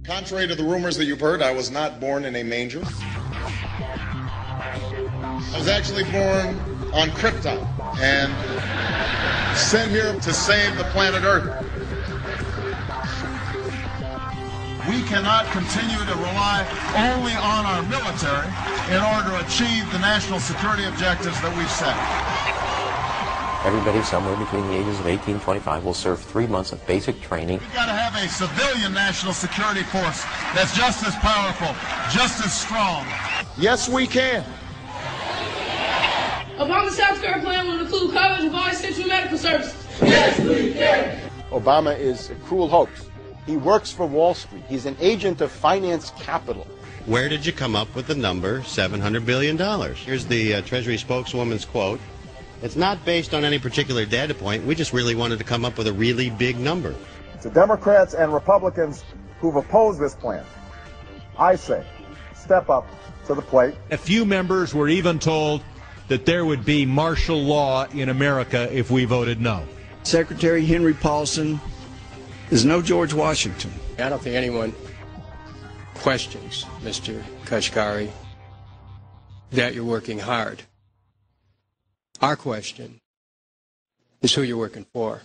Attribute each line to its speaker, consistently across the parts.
Speaker 1: Contrary to the rumors that you've heard, I was not born in a manger. I was actually born on Krypton and sent here to save the planet Earth. We cannot continue to rely only on our military in order to achieve the national security objectives that we've set.
Speaker 2: Everybody somewhere between the ages of 18 and 25 will serve 3 months of basic training.
Speaker 1: We've got to have a civilian national security force that's just as powerful, just as strong. Yes, we can.
Speaker 3: Obama's South Korea plan will include coverage of all essential medical services. Yes, we can.
Speaker 4: Obama is a cruel hoax. He works for Wall Street. He's an agent of finance capital.
Speaker 5: Where did you come up with the number $700 billion? Here's the Treasury spokeswoman's quote. It's not based on any particular data point. We just really wanted to come up with a really big number.
Speaker 6: To Democrats and Republicans who've opposed this plan, I say, step up to the plate.
Speaker 7: A few members were even told that there would be martial law in America if we voted no.
Speaker 8: Secretary Henry Paulson is no George Washington.
Speaker 9: I don't think anyone questions, Mr. Kashgari, that you're working hard. Our question is who you're working for.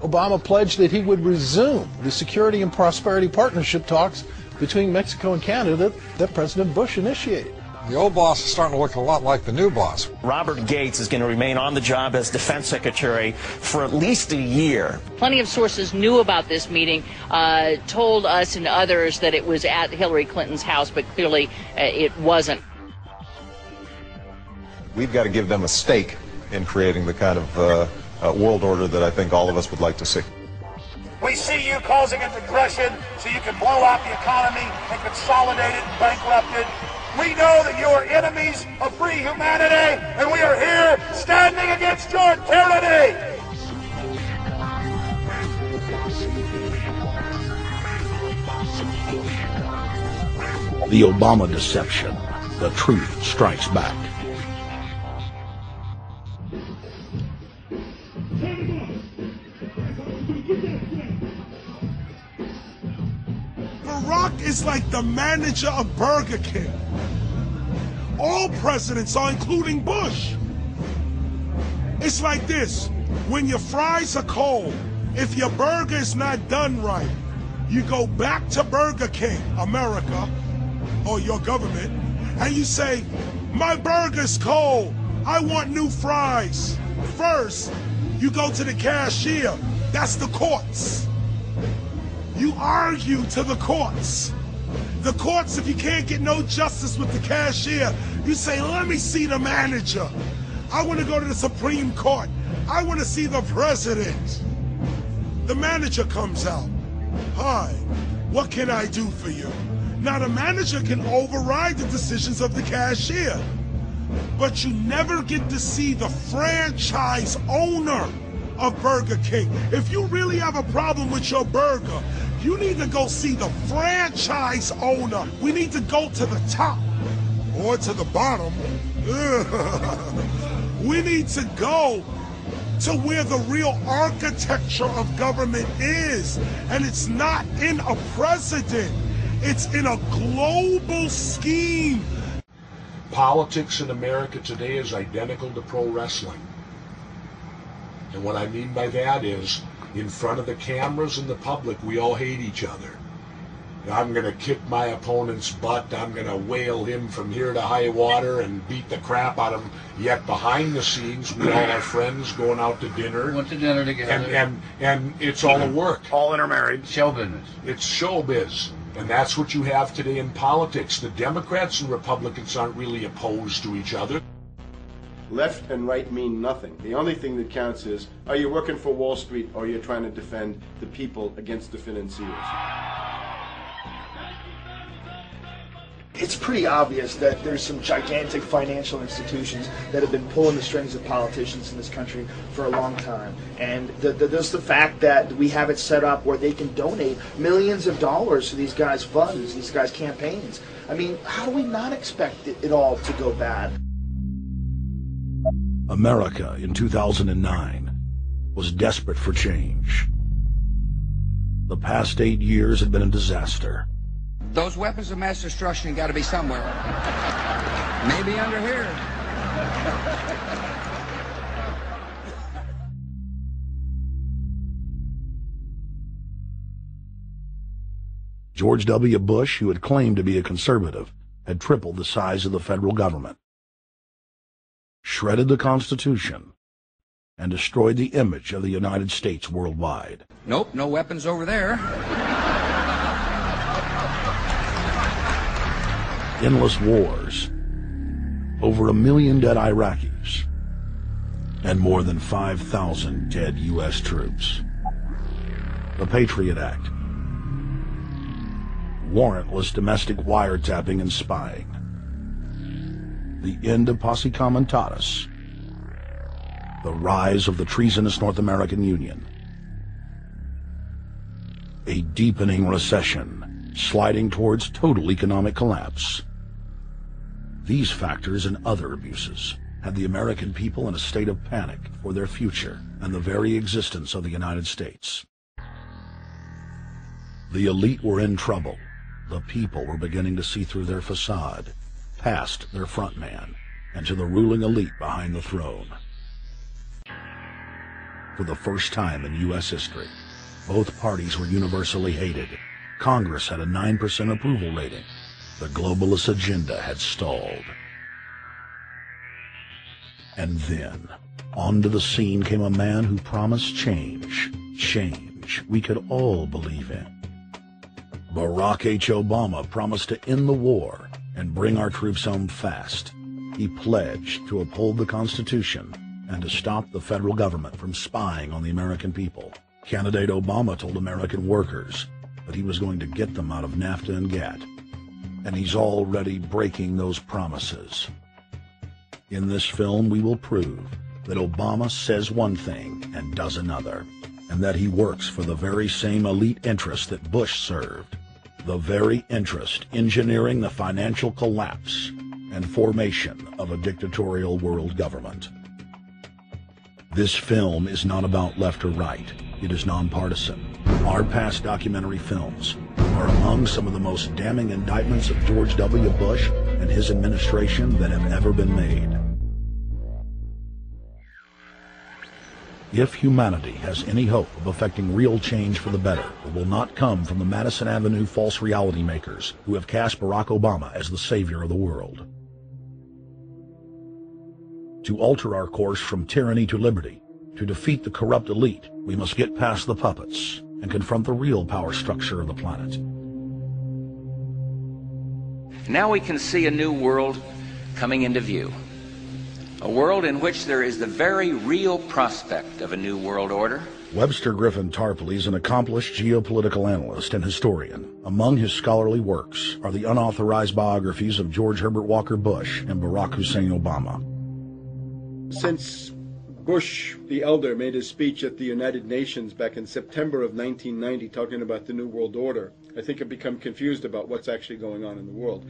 Speaker 10: Obama pledged that he would resume the Security and Prosperity Partnership talks between Mexico and Canada that President Bush initiated.
Speaker 11: The old boss is starting to look a lot like the new boss.
Speaker 12: Robert Gates is going to remain on the job as defense secretary for at least a year.
Speaker 13: Plenty of sources knew about this meeting, told us and others that it was at Hillary Clinton's house, but clearly it wasn't.
Speaker 14: We've got to give them a stake in creating the kind of world order that I think all of us would like to see.
Speaker 15: We see you causing a digression so you can blow out the economy and consolidate it and bankrupt it. We know that you are enemies of free humanity, and we are here standing against your tyranny.
Speaker 16: The Obama deception. The truth strikes back.
Speaker 17: Barack is like the manager of Burger King. All presidents are, including Bush. It's like this. When your fries are cold, if your burger is not done right, you go back to Burger King, America, or your government, and you say, my burger's cold. I want new fries. First, you go to the cashier. That's the courts. You argue to the courts. The courts, if you can't get no justice with the cashier, you say, let me see the manager. I want to go to the Supreme Court. I want to see the president. The manager comes out. Hi, what can I do for you? Now the manager can override the decisions of the cashier, but you never get to see the franchise owner of Burger King. If you really have a problem with your burger, you need to go see the franchise owner. We need to go to the top or to the bottom. We need to go to where the real architecture of government is. And it's not in a president. It's in a global scheme.
Speaker 18: Politics in America today is identical to pro wrestling. And what I mean by that is, in front of the cameras and the public, we all hate each other. I'm going to kick my opponent's butt. I'm going to whale him from here to high water and beat the crap out of him. Yet behind the scenes, we all are friends going out to dinner.
Speaker 19: Went to dinner together.
Speaker 18: And it's all a work.
Speaker 19: All intermarried. Show business.
Speaker 18: It's showbiz. And that's what you have today in politics. The Democrats and Republicans aren't really opposed to each other.
Speaker 4: Left and right mean nothing. The only thing that counts is, are you working for Wall Street or are you trying to defend the people against the financiers?
Speaker 20: It's pretty obvious that there's some gigantic financial institutions that have been pulling the strings of politicians in this country for a long time. And there's the fact that we have it set up where they can donate millions of dollars to these guys' funds, these guys' campaigns. I mean, how do we not expect it all to go bad?
Speaker 16: America in 2009 was desperate for change. The past 8 years had been a disaster.
Speaker 19: Those weapons of mass destruction got to be somewhere. Maybe under here.
Speaker 16: George W. Bush, who had claimed to be a conservative, had tripled the size of the federal government, shredded the Constitution, and destroyed the image of the United States worldwide.
Speaker 19: Nope, no weapons over there.
Speaker 16: Endless wars, over 1 million dead Iraqis, and more than 5,000 dead U.S. troops. The Patriot Act, warrantless domestic wiretapping and spying, the end of posse comitatus, the rise of the treasonous North American Union, a deepening recession sliding towards total economic collapse. These factors and other abuses had the American people in a state of panic for their future and the very existence of the United States. The elite were in trouble. The people were beginning to see through their facade, past their front man, and to the ruling elite behind the throne. For the first time in U.S. history, both parties were universally hated. Congress had a 9% approval rating. The globalist agenda had stalled. And then, onto the scene came a man who promised change we could all believe in. Barack H. Obama promised to end the war and bring our troops home fast. He pledged to uphold the Constitution and to stop the federal government from spying on the American people. Candidate Obama told American workers that he was going to get them out of NAFTA and GATT, and he's already breaking those promises. In this film, we will prove that Obama says one thing and does another, and that he works for the very same elite interests that Bush served, the very interest engineering the financial collapse and formation of a dictatorial world government. This film is not about left or right. It is nonpartisan. Our past documentary films are among some of the most damning indictments of George W. Bush and his administration that have ever been made. If humanity has any hope of effecting real change for the better, it will not come from the Madison Avenue false reality makers who have cast Barack Obama as the savior of the world. To alter our course from tyranny to liberty, to defeat the corrupt elite, we must get past the puppets and confront the real power structure of the planet.
Speaker 21: Now we can see a new world coming into view. A world in which there is the very real prospect of a new world order.
Speaker 16: Webster Griffin Tarpley is an accomplished geopolitical analyst and historian. Among his scholarly works are the unauthorized biographies of George Herbert Walker Bush and Barack Hussein Obama.
Speaker 4: Since Bush the Elder made his speech at the United Nations back in September of 1990 talking about the New World Order, I think I've become confused about what's actually going on in the world.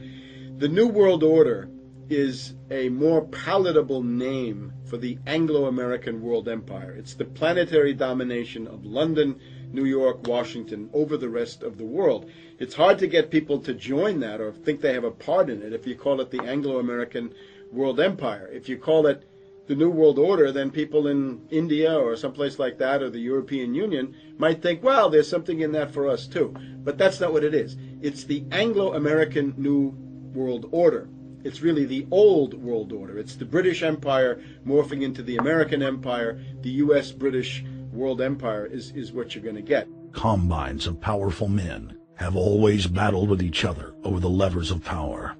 Speaker 4: The New World Order is a more palatable name for the Anglo-American world empire. It's the planetary domination of London, New York, Washington over the rest of the world. It's hard to get people to join that or think they have a part in it if you call it the Anglo-American world empire. If you call it the New World Order, then people in India or someplace like that or the European Union might think, well, there's something in that for us too. But that's not what it is. It's the Anglo-American New World Order. It's really the old world order. It's the British Empire morphing into the American Empire. The U.S.-British world empire is what you're going to get.
Speaker 16: Combines of powerful men have always battled with each other over the levers of power.